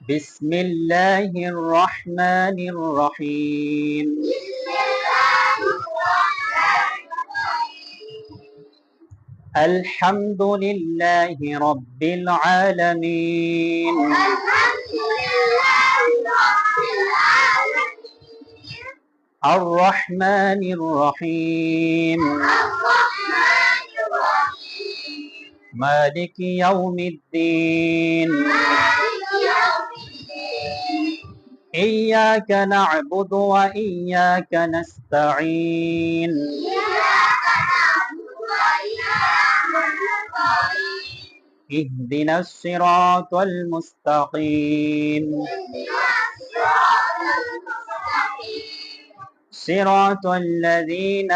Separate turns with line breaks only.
بسم الله الرحمن الرحيم الحمد لله رب العالمين الرحمن الرحيم مالك يوم الدين إياك نعبد وإياك نستعين اهدنا الصراط المستقيم صراط الذين